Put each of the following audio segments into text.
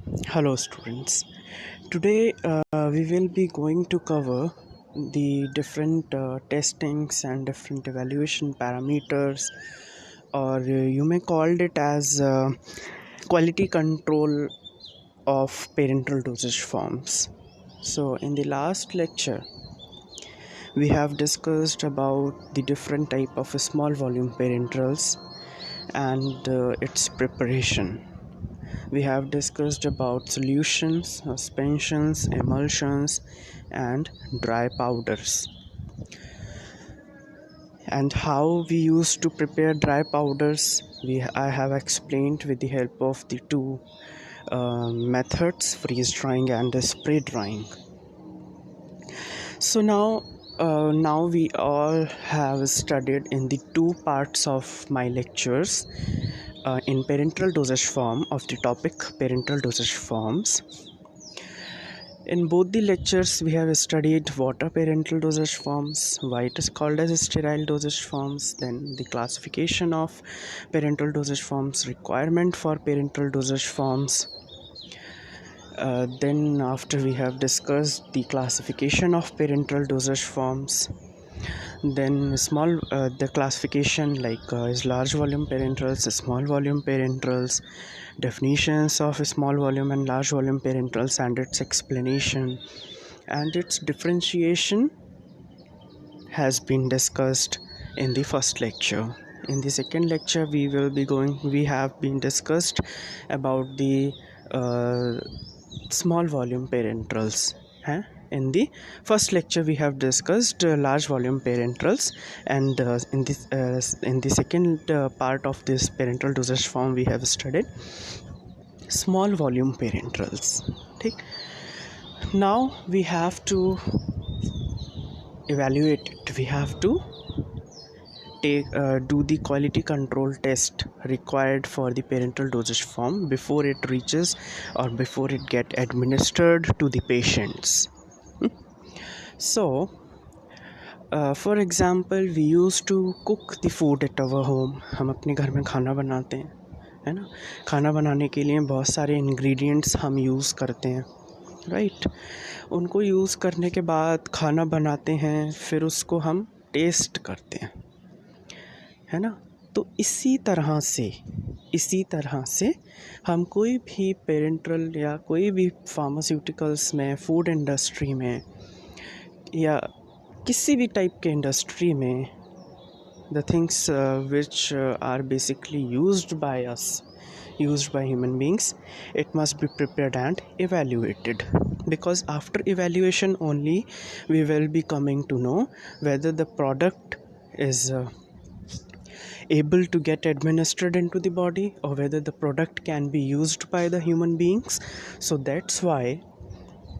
Hello, students. Today we will be going to cover the different testings and different evaluation parameters, or you may call it as quality control of parental dosage forms. So, in the last lecture, we have discussed about the different type of small volume parenterals and its preparation. We have discussed about solutions, suspensions, emulsions, and dry powders, and how we used to prepare dry powders. I have explained with the help of the two methods, freeze drying and spray drying. So now we all have studied in the two parts of my lectures in parenteral dosage form of the topic parenteral dosage forms. In both the lectures, we have studied what are parenteral dosage forms, why it is called as sterile dosage forms, then the classification of parenteral dosage forms, requirement for parenteral dosage forms. Then after we have discussed the classification of parenteral dosage forms, then the classification like is large volume parenterals, small volume parenterals, definitions of small volume and large volume parenterals and its explanation and its differentiation has been discussed in the first lecture. In the second lecture we have been discussed about the uh, small volume parenterals. In the first lecture we have discussed large volume parenterals, and in the second part of this parenteral dosage form we have studied small volume parenterals. Okay. Now we have to evaluate it. We have to do the quality control test required for the parenteral dosage form before it reaches or before it get administered to the patients. So for example, we used to cook the food at our home. हम अपने घर में खाना बनाते हैं, है ना. खाना बनाने के लिए बहुत सारे इंग्रेडिएंट्स हम यूज़ करते हैं, राइट. उनको यूज़ करने के बाद खाना बनाते हैं, फिर उसको हम टेस्ट करते हैं, है ना. तो इसी तरह से हम कोई भी पेरेंटल या कोई भी फार्मास्यूटिकल्स में, फूड इंडस्ट्री में या किसी भी टाइप के इंडस्ट्री में the things which are basically used by human beings, it must be prepared and evaluated, because after evaluation only we will be coming to know whether the product is able to get administered into the body or whether the product can be used by the human beings. So that's why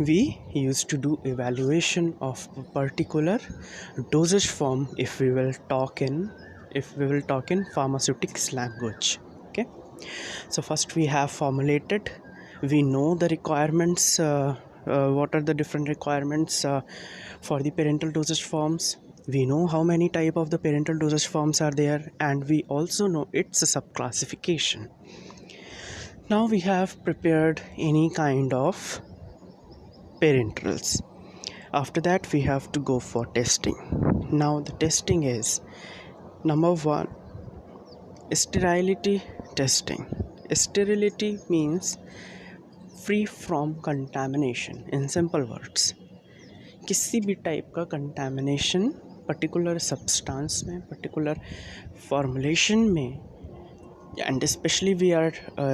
we used to do evaluation of a particular dosage form if we will talk in pharmaceutics language. Okay, so first we have formulated, we know the requirements, what are the different requirements for the parenteral dosage forms. We know how many type of the parenteral dosage forms are there, and we also know its subclassification. Now we have prepared any kind of parenterals. After that we have to go for testing. Now the testing is number 1, sterility testing. Sterility means free from contamination. In simple words, किसी भी type का contamination particular substance में, particular formulation में, and especially we are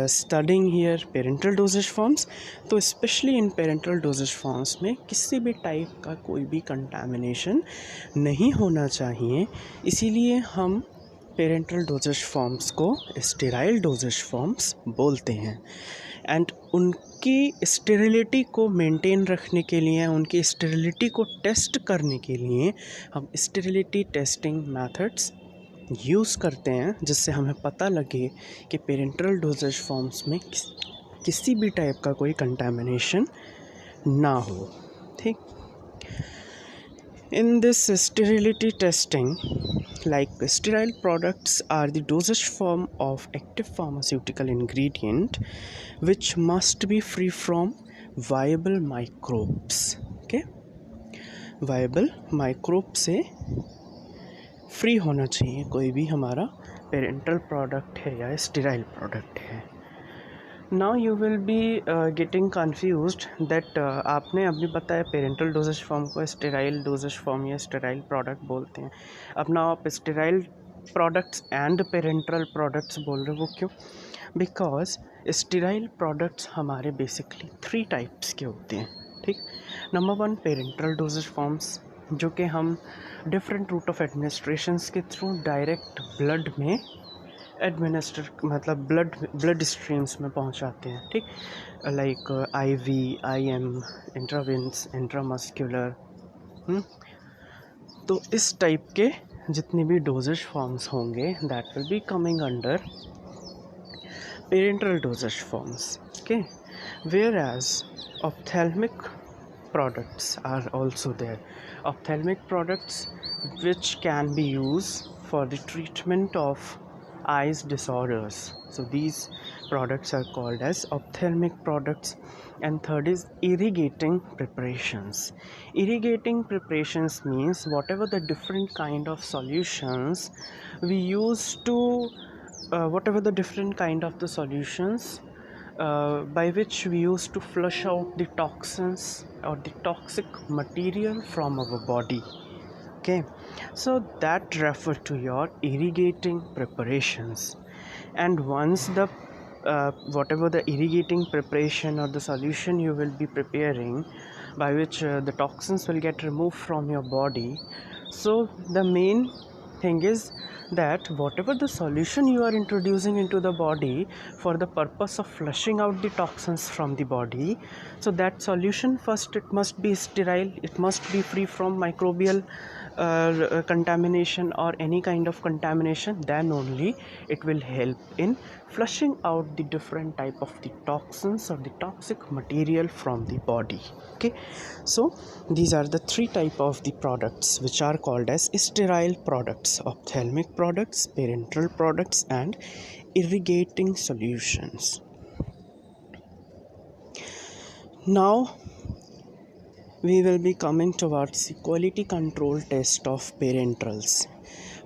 studying here parenteral dosage forms, तो especially in parenteral dosage forms में किसी भी type का कोई भी कंटामिनेशन नहीं होना चाहिए. इसीलिए हम parenteral dosage forms को sterile dosage forms बोलते हैं. एंड उनकी स्टेरिलिटी को मेंटेन रखने के लिए, उनकी स्टेरिलिटी को टेस्ट करने के लिए हम स्टेरिलिटी टेस्टिंग मेथड्स यूज़ करते हैं, जिससे हमें पता लगे कि पेरेंटल डोजेज फॉर्म्स में किसी भी टाइप का कोई कंटामिनेशन ना हो. ठीक. In this sterility testing like sterile products are the dosage form of active pharmaceutical ingredient which must be free from viable microbes. Okay, viable microbe से फ्री होना चाहिए कोई भी हमारा पेरेंटल प्रोडक्ट है या स्टेराइल प्रोडक्ट है. Now you will be getting confused that आपने अभी बताया पेरेंटल डोजेज फॉर्म को स्टेराइल डोजेज फॉर्म या स्टेराइल प्रोडक्ट बोलते हैं. अब ना आप sterile products and parental products बोल रहे हो, वो क्यों? बिकॉज स्टेराइल प्रोडक्ट्स हमारे बेसिकली 3 टाइप्स के होते हैं. ठीक, नंबर 1 पेरेंटल डोजेज फॉर्म्स, जो कि हम डिफरेंट रूट ऑफ एडमिनिस्ट्रेशंस के थ्रू डायरेक्ट ब्लड में एडमिनिस्टर मतलब ब्लड स्ट्रीम्स में पहुंचाते हैं. ठीक, like IV, IM, intravenous, intramuscular. तो इस टाइप के जितने भी डोजेज फॉर्म्स होंगे that will be coming under parenteral doses forms. Okay, whereas ophthalmic products are also there. Ophthalmic products which can be used for the treatment of eyes disorders. So these products are called as ophthalmic products. And third is irrigating preparations. Irrigating preparations means whatever the different kind of solutions we use to whatever the different kind of the solutions by which we used to flush out the toxins or the toxic material from our body. Okay, so that refer to your irrigating preparations. And once the whatever the irrigating preparation or the solution you will be preparing by which the toxins will get removed from your body, so the main thing is that whatever the solution you are introducing into the body for the purpose of flushing out the toxins from the body, so that solution first it must be sterile, it must be free from microbial contamination or any kind of contamination, then only it will help in flushing out the different type of the toxins or the toxic material from the body. Okay, so these are the 3 type of the products which are called as sterile products: ophthalmic products, parenteral products, and irrigating solutions. Now we will be coming towards the quality control test of parenterals.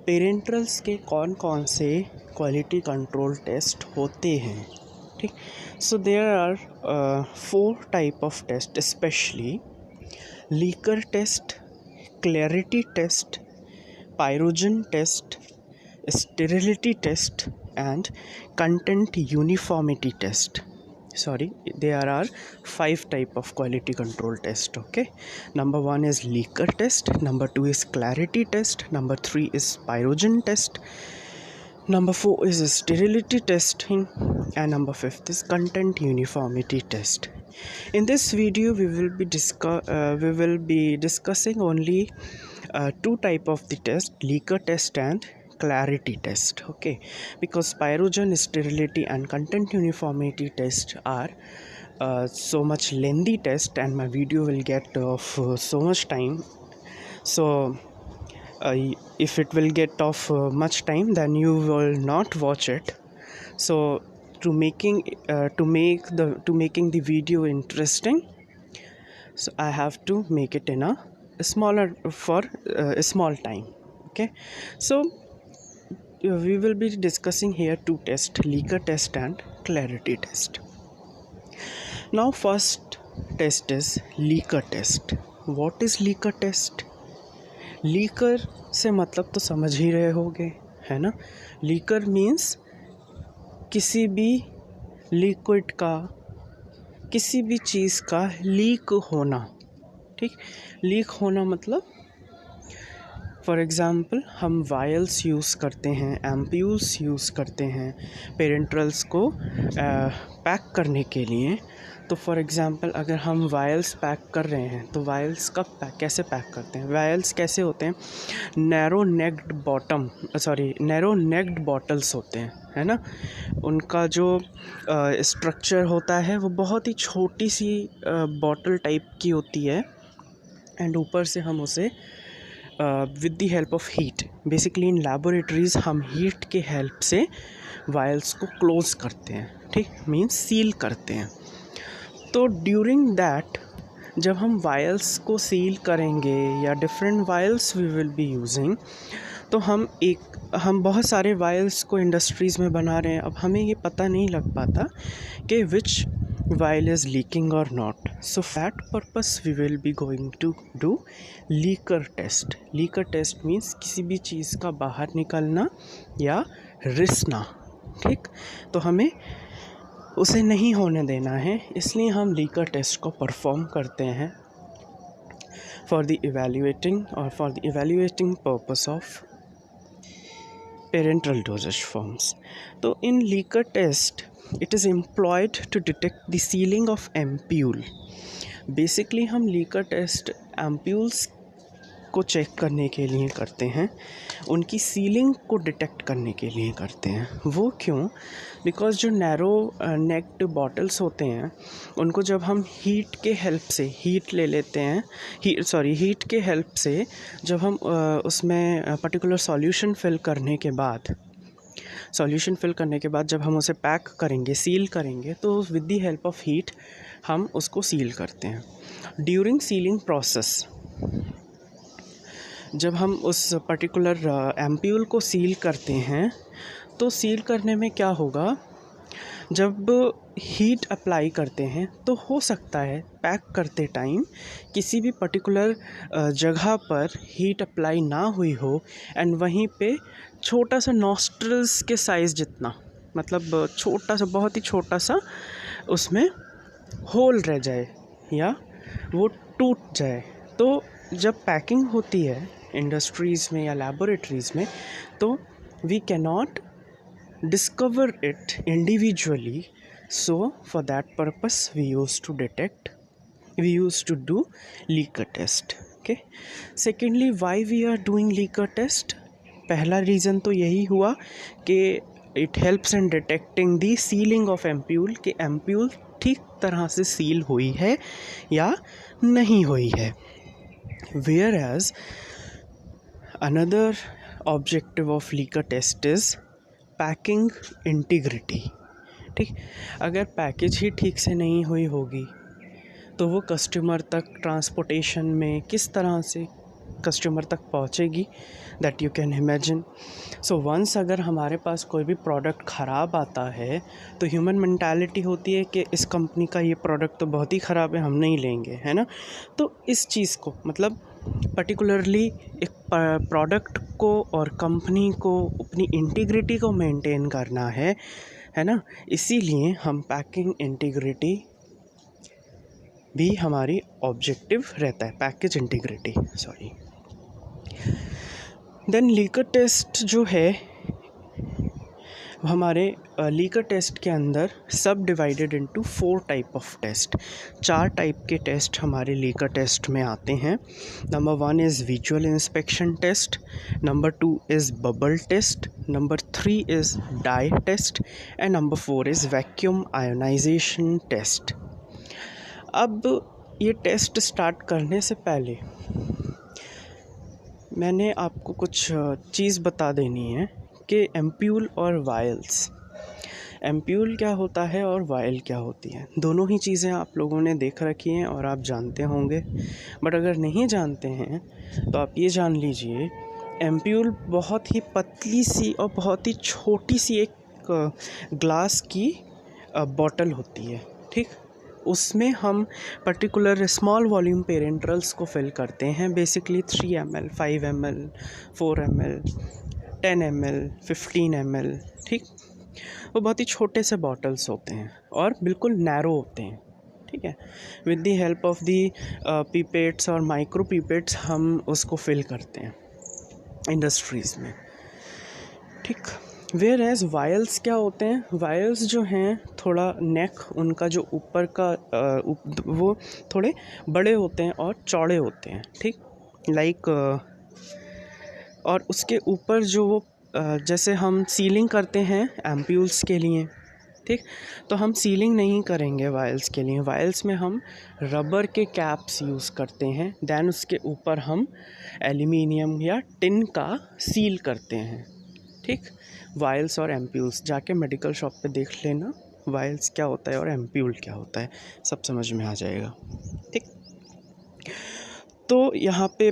Parenterals के कौन कौन से quality control test होते हैं? ठीक, so there are 4 type of test, specially leaker test, clarity test, pyrogen test, sterility test, and content uniformity test. Sorry, there are 5 type of quality control test. Okay, number 1 is leaker test, number 2 is clarity test, number 3 is pyrogen test, number 4 is sterility testing, and number 5 is content uniformity test. In this video we will be discussing only 2 type of the test, leaker test and clarity test. Okay, because pyrogen, sterility, and content uniformity test are so much lengthy test, and my video will get of so much time. So if it will get of much time, then you will not watch it. So to making the video interesting, so I have to make it in a smaller for a small time. Okay, so we will be discussing here 2 tests, leaker test and clarity test. Now first test is leaker test. What is leaker test? leaker से मतलब तो समझ ही रहे होगे, है ना? leaker means किसी भी लिक्विड का, किसी भी चीज़ का लीक होना. ठीक, लीक होना मतलब फॉर एग्ज़ाम्पल हम वायल्स यूज़ करते हैं, एम्प्यूल्स यूज़ करते हैं पेरेंट्रल्स को पैक करने के लिए. तो फॉर एग्ज़ाम्पल अगर हम वायल्स पैक कर रहे हैं तो वायल्स कैसे पैक करते हैं? वायल्स कैसे होते हैं? नैरो नेक्ड बॉटल्स होते हैं, है ना? उनका जो स्ट्रक्चर होता है वो बहुत ही छोटी सी बॉटल टाइप की होती है, एंड ऊपर से हम उसे with the help of heat, basically in laboratories हम हीट के हेल्प से वायल्स को क्लोज करते हैं, ठीक, मीन्स सील करते हैं। तो ड्यूरिंग दैट जब हम वायल्स को सील करेंगे या different vials we will be using, तो हम बहुत सारे वायल्स को इंडस्ट्रीज़ में बना रहे हैं। अब हमें ये पता नहीं लग पाता कि विच वायल इज़ लीकिंग और not. So that purpose we will be going to do leaker test. Leaker test means किसी भी चीज़ का बाहर निकलना या रिसना, ठीक। तो हमें उसे नहीं होने देना है, इसलिए हम लीकर टेस्ट को परफॉर्म करते हैं for the evaluating purpose of parental dosage forms. So in leaker test it is employed to detect the sealing of ampule. Basically हम leaker test ampules को चेक करने के लिए करते हैं, उनकी सीलिंग को डिटेक्ट करने के लिए करते हैं। वो क्यों? बिकॉज जो नैरो नेक्ड बॉटल्स होते हैं उनको जब हम हीट के हेल्प से हीट ले लेते हैं, हीट के हेल्प से जब हम उसमें पर्टिकुलर सॉल्यूशन फिल करने के बाद जब हम उसे पैक करेंगे, सील करेंगे, तो with the help of heat हम उसको सील करते हैं। ड्यूरिंग सीलिंग प्रोसेस जब हम उस पर्टिकुलर एम्प्यूल को सील करते हैं, तो सील करने में क्या होगा, जब हीट अप्लाई करते हैं तो हो सकता है पैक करते टाइम किसी भी पर्टिकुलर जगह पर हीट अप्लाई ना हुई हो एंड वहीं पे छोटा सा नॉस्ट्रल्स के साइज़ जितना, मतलब छोटा सा, बहुत ही छोटा सा उसमें होल रह जाए या वो टूट जाए। तो जब पैकिंग होती है इंडस्ट्रीज़ में या लैबोरेटरीज़ में, तो we can not discover it individually, so for that purpose we used to do leaker test. Okay, secondly, why we are doing leaker test? पहला रीज़न तो यही हुआ कि it helps in detecting the sealing of ampule, कि ampule ठीक तरह से seal हुई है या नहीं हुई है। whereas another objective of leaker test is packing integrity, ठीक। अगर पैकेज ही ठीक से नहीं हुई होगी तो वो कस्टमर तक ट्रांसपोर्टेशन में किस तरह से कस्टमर तक पहुंचेगी, that you can imagine. So once अगर हमारे पास कोई भी प्रोडक्ट ख़राब आता है तो ह्यूमन मेंटालिटी होती है कि इस कंपनी का ये प्रोडक्ट तो बहुत ही ख़राब है, हम नहीं लेंगे, है ना। तो इस चीज़ को, मतलब पर्टिकुलरली एक प्रोडक्ट को और कंपनी को अपनी इंटीग्रिटी को मेंटेन करना है ना, इसीलिए हम पैकिंग इंटीग्रिटी भी हमारी ऑब्जेक्टिव रहता है, package integrity, sorry. Then leaker test जो है हमारे लीकर टेस्ट के अंदर सब divided into 4 type of test. 4 type के टेस्ट हमारे लीकर टेस्ट में आते हैं। Number 1 is visual inspection test, number 2 is bubble test, number 3 is dye test and number 4 is vacuum ionization test. अब ये टेस्ट स्टार्ट करने से पहले मैंने आपको कुछ चीज़ बता देनी है कि एम्प्यूल और वायल्स, एम्प्यूल क्या होता है और वायल क्या होती है। दोनों ही चीज़ें आप लोगों ने देख रखी हैं और आप जानते होंगे, बट अगर नहीं जानते हैं तो आप ये जान लीजिए, एम्प्यूल बहुत ही पतली सी और बहुत ही छोटी सी एक ग्लास की बॉटल होती है, ठीक। उसमें हम पर्टिकुलर स्मॉल वॉल्यूम पेरेंट्रल्स को फिल करते हैं, basically 3 ml, 5 ml, 4 ml, 10 ml, 15 ml, ठीक। वो बहुत ही छोटे से बॉटल्स होते हैं और बिल्कुल नैरो होते हैं, ठीक है। With the help of the pipettes और माइक्रो पीपेट्स हम उसको फिल करते हैं इंडस्ट्रीज़ में, ठीक। वेयर एज वायल्स क्या होते हैं, वायल्स जो हैं थोड़ा नेक उनका जो ऊपर का वो थोड़े बड़े होते हैं और चौड़े होते हैं, ठीक, लाइक और उसके ऊपर जो वो जैसे हम सीलिंग करते हैं एम्प्यूल्स के लिए, ठीक। तो हम सीलिंग नहीं करेंगे वायल्स के लिए, वायल्स में हम रबर के कैप्स यूज़ करते हैं, दैन उसके ऊपर हम एल्यूमिनियम या टिन का सील करते हैं। ठीक। वायल्स और एम्प्यूल्स जाके मेडिकल शॉप पे देख लेना, वायल्स क्या होता है और एम्प्यूल क्या होता है, सब समझ में आ जाएगा। ठीक। तो यहाँ पे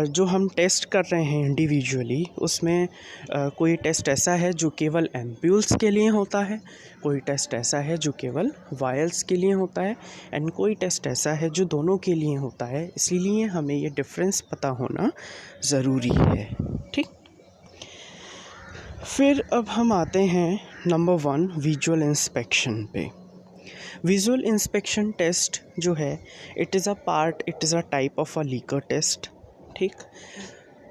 जो हम टेस्ट कर रहे हैं इंडिविजुअली, उसमें कोई टेस्ट ऐसा है जो केवल एम्प्यूल्स के लिए होता है, कोई टेस्ट ऐसा है जो केवल वायल्स के लिए होता है, एंड कोई टेस्ट ऐसा है जो दोनों के लिए होता है। इसीलिए हमें ये डिफरेंस पता होना ज़रूरी है। ठीक। फिर अब हम आते हैं नंबर 1 विजुअल इंस्पेक्शन पे। विजुअल इंस्पेक्शन टेस्ट जो है, it is a type of a leaker test. ठीक।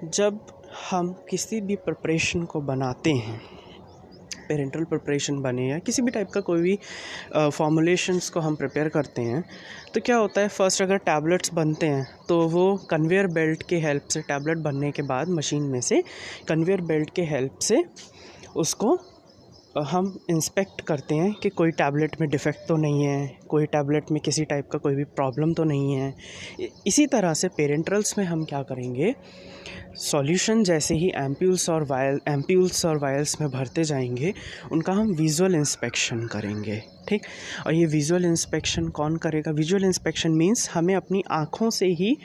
जब हम किसी भी प्रिपरेशन को बनाते हैं, पेरेंटल प्रिपरेशन बने या किसी भी टाइप का कोई भी फॉर्मुलेशंस को हम प्रिपेयर करते हैं, तो क्या होता है, फर्स्ट अगर टैबलेट्स बनते हैं तो वो कन्वेयर बेल्ट के हेल्प से, टैबलेट बनने के बाद मशीन में से कन्वेयर बेल्ट के हेल्प से उसको हम इंस्पेक्ट करते हैं कि कोई टैबलेट में डिफ़ेक्ट तो नहीं है, कोई टैबलेट में किसी टाइप का कोई भी प्रॉब्लम तो नहीं है। इसी तरह से पेरेंटल्स में हम क्या करेंगे, सॉल्यूशन जैसे ही एम्प्यूल्स और वायल्स में भरते जाएंगे, उनका हम विजुअल इंस्पेक्शन करेंगे। ठीक। और ये विजुअल इंस्पेक्शन कौन करेगा? विजुअल इंस्पेक्शन मीन्स हमें अपनी आँखों से ही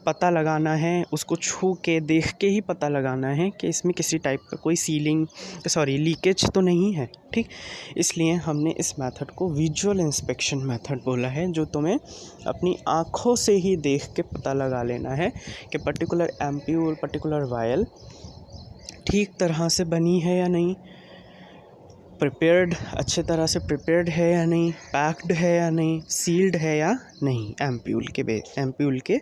पता लगाना है, उसको छू के देख के ही पता लगाना है कि इसमें किसी टाइप का कोई लीकेज तो नहीं है। ठीक। इसलिए हमने इस मेथड को विजुअल इंस्पेक्शन मेथड बोला है, जो तुम्हें अपनी आँखों से ही देख के पता लगा लेना है कि पर्टिकुलर एम्प्यूल, पर्टिकुलर वायल ठीक तरह से बनी है या नहीं, अच्छे तरह से प्रिपेयर्ड है या नहीं, पैक्ड है या नहीं, सील्ड है या नहीं एम्प्यूल के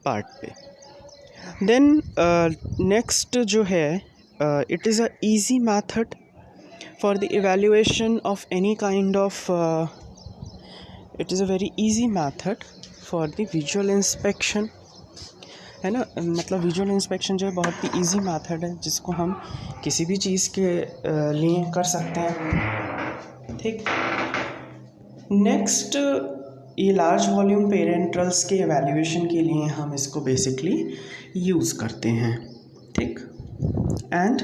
पार्ट पे। देन नेक्स्ट जो है, it is a easy method for the evaluation of any kind of it is a very easy method for the visual inspection, है ना। मतलब विजुअल इंस्पेक्शन जो है बहुत ही इजी मेथड है, जिसको हम किसी भी चीज़ के लिए कर सकते हैं। ठीक। नेक्स्ट, ये लार्ज वॉल्यूम पेरेंटल्स के एवेल्यूएशन के लिए हम इसको बेसिकली यूज़ करते हैं। ठीक। And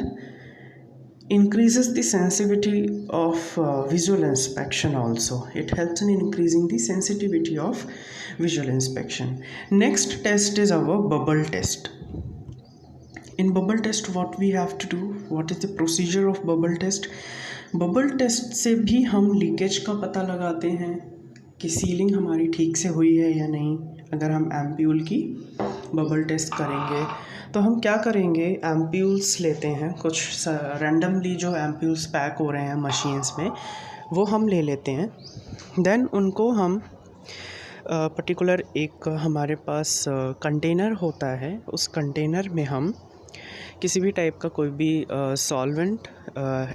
increases the sensitivity of visual inspection also. It helps in increasing the sensitivity of visual inspection. Next test is our bubble test. In bubble test, what we have to do, what is the procedure of bubble test? Bubble test से भी हम leakage का पता लगाते हैं कि ceiling हमारी ठीक से हुई है या नहीं। अगर हम एम्प्यूल की बबल टेस्ट करेंगे तो हम क्या करेंगे, एम्प्यूल्स लेते हैं, कुछ रैंडमली जो एम्प्यूल्स पैक हो रहे हैं मशीन्स में, वो हम ले लेते हैं। देन उनको हम पर्टिकुलर एक हमारे पास कंटेनर होता है, उस कंटेनर में हम किसी भी टाइप का कोई भी सॉल्वेंट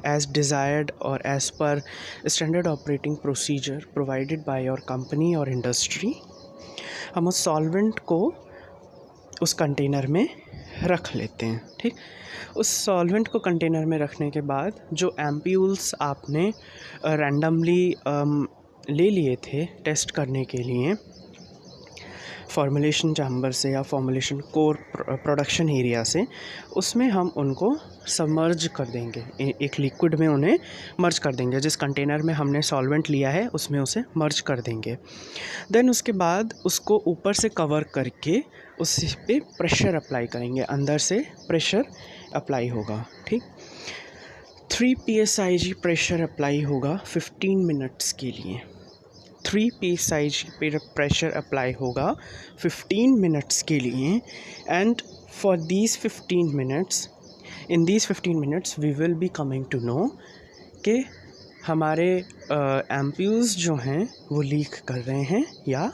एज डिज़ायर्ड और as per standard operating procedure provided by your company और इंडस्ट्री, हम उस सॉल्वेंट को उस कंटेनर में रख लेते हैं। ठीक। उस सॉल्वेंट को कंटेनर में रखने के बाद जो एम्प्यूल्स आपने रैंडमली ले लिए थे टेस्ट करने के लिए फॉर्मुलेशन चैम्बर से या फॉर्मुलेशन कोर प्रोडक्शन एरिया से, उसमें हम उनको सबमर्ज कर देंगे, एक लिक्विड में उन्हें मर्ज कर देंगे। जिस कंटेनर में हमने सॉल्वेंट लिया है उसमें उसे मर्ज कर देंगे। देन उसके बाद उसको ऊपर से कवर करके उस पे प्रेशर अप्लाई करेंगे, अंदर से प्रेशर अप्लाई होगा। ठीक। 3 psi प्रेशर अप्लाई होगा 15 मिनट्स के लिए। 3 psi प्रेशर अप्लाई होगा 15 मिनट्स के लिए। And for these 15 minutes, in these 15 minutes we will be coming to know कि हमारे एम्प्यूल्स जो हैं वो लीक कर रहे हैं या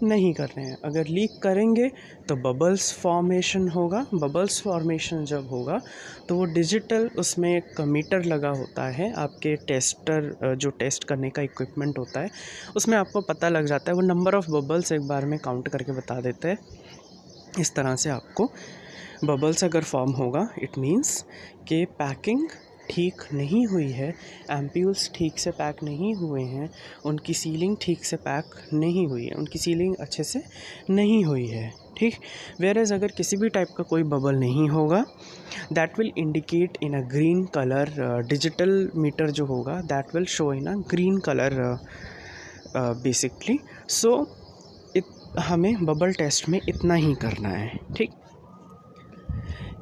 नहीं कर रहे हैं। अगर लीक करेंगे तो बबल्स फॉर्मेशन होगा। बबल्स फॉर्मेशन जब होगा तो वो डिजिटल, उसमें एक मीटर लगा होता है, आपके टेस्टर जो टेस्ट करने का इक्विपमेंट होता है उसमें आपको पता लग जाता है, वो नंबर ऑफ़ बबल्स एक बार में काउंट करके बता देता है। इस तरह से आपको बबल्स अगर फॉर्म होगा, इट मीन्स कि पैकिंग ठीक नहीं हुई है, एम्प्यूल्स ठीक से पैक नहीं हुए हैं, उनकी सीलिंग ठीक से पैक नहीं हुई है, उनकी सीलिंग अच्छे से नहीं हुई है, ठीक। वेयरएज अगर किसी भी टाइप का कोई बबल नहीं होगा, that will indicate in a green colour, digital meter जो होगा that will show in a green colour basically. So हमें बबल टेस्ट में इतना ही करना है, ठीक।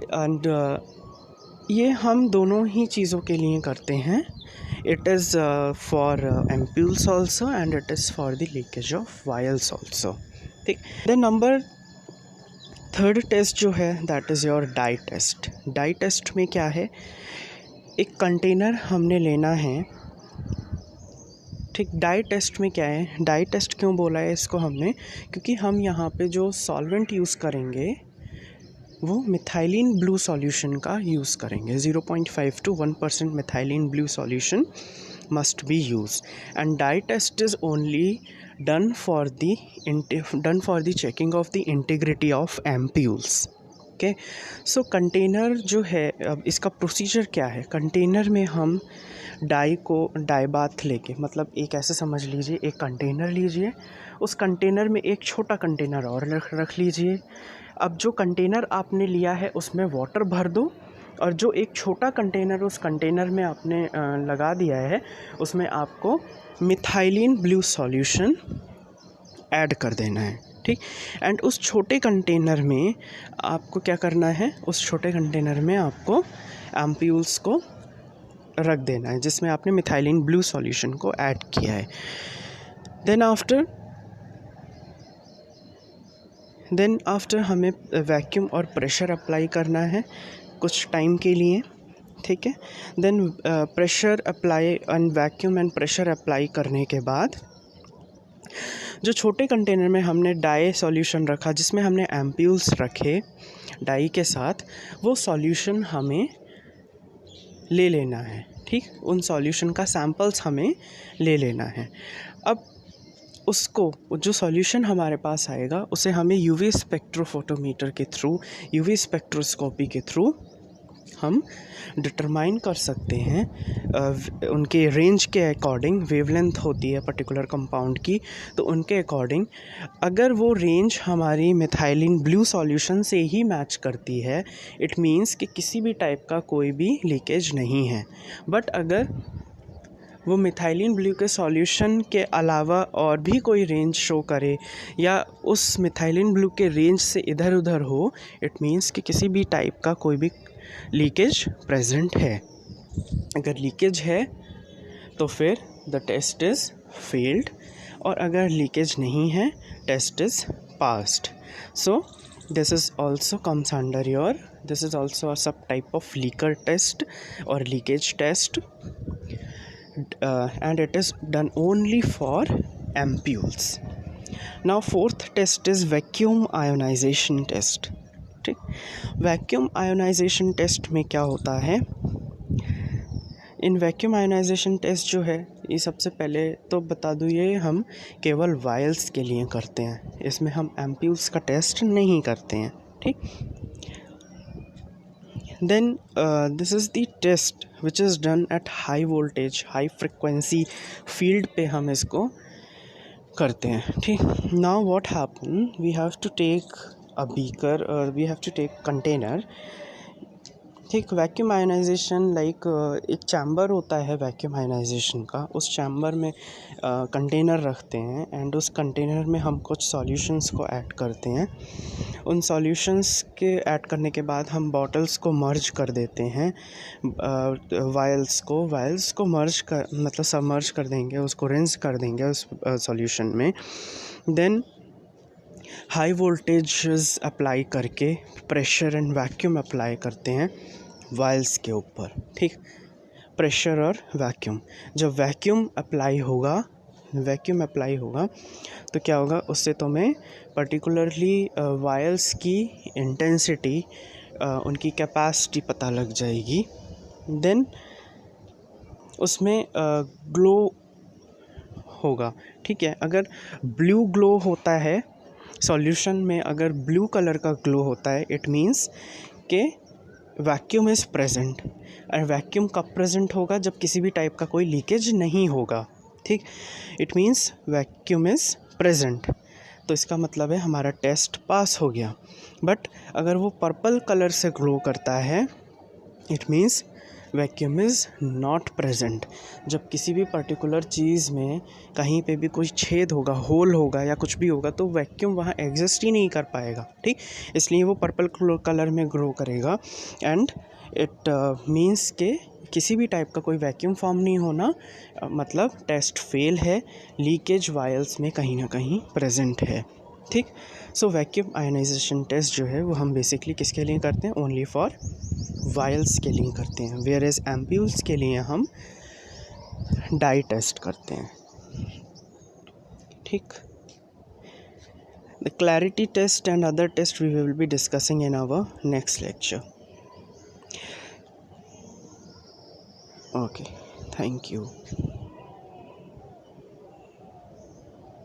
एंड ये हम दोनों ही चीज़ों के लिए करते हैं। It is for ampoules also and it is for the leakage of vials also, ठीक। देन नंबर थर्ड टेस्ट जो है that is your dye test. Dye test में क्या है, एक कंटेनर हमने लेना है, ठीक। डाई टेस्ट में क्या है, डाई टेस्ट क्यों बोला है इसको हमने, क्योंकि हम यहाँ पे जो सॉल्वेंट यूज़ करेंगे वो मिथाइलिन ब्लू सॉल्यूशन का यूज़ करेंगे। 0.5 to 1% methylene blue solution must be used, and dye test is only done for the checking of the integrity of ampules, okay. So container जो है, अब इसका प्रोसीजर क्या है, कंटेनर में हम डाई बाथ लेके, मतलब एक ऐसे समझ लीजिए, एक कंटेनर लीजिए, उस कंटेनर में एक छोटा कंटेनर और रख लीजिए। अब जो कंटेनर आपने लिया है उसमें वाटर भर दो, और जो एक छोटा कंटेनर उस कंटेनर में आपने लगा दिया है उसमें आपको मिथाइलिन ब्लू सॉल्यूशन ऐड कर देना है, ठीक। एंड उस छोटे कंटेनर में आपको क्या करना है, उस छोटे कंटेनर में आपको एम्प्यूल्स को रख देना है जिसमें आपने मिथाइलिन ब्लू सॉल्यूशन को ऐड किया है। देन आफ्टर हमें वैक्यूम और प्रेशर अप्लाई करना है कुछ टाइम के लिए, ठीक है। Then pressure apply and vacuum and pressure apply करने के बाद जो छोटे कंटेनर में हमने डाई सॉल्यूशन रखा, जिसमें हमने एम्प्यूल्स रखे डाई के साथ, वो सॉल्यूशन हमें ले लेना है, ठीक। उन सॉल्यूशन का सैंपल्स हमें ले लेना है। अब उसको, जो सॉल्यूशन हमारे पास आएगा उसे हमें यूवी स्पेक्ट्रोफोटोमीटर के थ्रू, यूवी स्पेक्ट्रोस्कोपी के थ्रू हम डिटरमाइन कर सकते हैं उनके रेंज के अकॉर्डिंग। वेवलेंथ होती है पर्टिकुलर कंपाउंड की, तो उनके अकॉर्डिंग अगर वो रेंज हमारी मिथाइलिन ब्लू सॉल्यूशन से ही मैच करती है, इट मीन्स कि किसी भी टाइप का कोई भी लीकेज नहीं है। बट अगर वो मिथाइलिन ब्लू के सॉल्यूशन के अलावा और भी कोई रेंज शो करे, या उस मिथाइलिन ब्लू के रेंज से इधर उधर हो, इट मीन्स कि किसी भी टाइप का कोई भी लीकेज प्रेजेंट है। अगर लीकेज है तो फिर द टेस्ट इज़ फेल्ड, और अगर लीकेज नहीं है test is passed. So this is also comes under your, this is also a sub type of leaker test or leakage test, and it is done only for ampules. Now fourth test is vacuum ionization test, ठीक। Vacuum ionization test में क्या होता है, in vacuum ionization test जो है, ये सबसे पहले तो बता दूँ, ये हम केवल वायल्स के लिए करते हैं, इसमें हम एम्प्यूल्स का टेस्ट नहीं करते हैं, ठीक। Then this is the test which is done at high voltage, high frequency field पे हम इसको करते हैं, ठीक। Now what happen, we have to take a beaker, or we have to take container, ठीक। वैक्यूम आयोनाइजेशन लाइक एक chamber होता है वैक्यूम आयोनाइजेशन का, उस चैम्बर में कंटेनर रखते हैं, एंड उस कंटेनर में हम कुछ सॉल्यूशंस को ऐड करते हैं। उन सॉल्यूशंस के ऐड करने के बाद हम बॉटल्स को मर्ज कर देते हैं, वायल्स को मर्ज कर, मतलब सबमर्ज कर देंगे, उसको रिंस कर देंगे उस सॉल्यूशन में। देन हाई वोल्टेज अप्लाई करके प्रेशर एंड वैक्यूम अप्लाई करते हैं वायल्स के ऊपर, ठीक। प्रेशर और वैक्यूम, जब वैक्यूम अप्लाई होगा तो क्या होगा, उससे तुम्हें पर्टिकुलरली वायल्स की इंटेंसिटी, उनकी कैपेसिटी पता लग जाएगी। देन उसमें ग्लो होगा, ठीक है। अगर ब्लू ग्लो होता है सॉल्यूशन में, अगर ब्लू कलर का ग्लो होता है, इट मीन्स के वैक्यूम इज़ प्रेजेंट। और वैक्यूम कब प्रेजेंट होगा? जब किसी भी टाइप का कोई लीकेज नहीं होगा, ठीक। It means vacuum is present. तो इसका मतलब है हमारा टेस्ट पास हो गया। बट अगर वो पर्पल कलर से ग्लो करता है, it means vacuum is not present. जब किसी भी पर्टिकुलर चीज़ में कहीं पे भी कोई छेद होगा, होल होगा या कुछ भी होगा, तो वैक्यूम वहाँ एग्जिस्ट ही नहीं कर पाएगा, ठीक। इसलिए वो पर्पल कलर में ग्रो करेगा। एंड इट मीन्स के किसी भी टाइप का कोई वैक्यूम फॉर्म नहीं होना, मतलब टेस्ट फेल है, लीकेज वायल्स में कहीं ना कहीं प्रेजेंट है, ठीक। सो वैक्यूम आयनाइजेशन टेस्ट जो है वो हम बेसिकली किसके लिए करते हैं? ओनली फॉर वायल्स के लिए करते हैं, वेयर एज एम्प्यूल्स के लिए हम डाई टेस्ट करते हैं, ठीक। The clarity test and other test we will be discussing in our next lecture. Okay, thank you.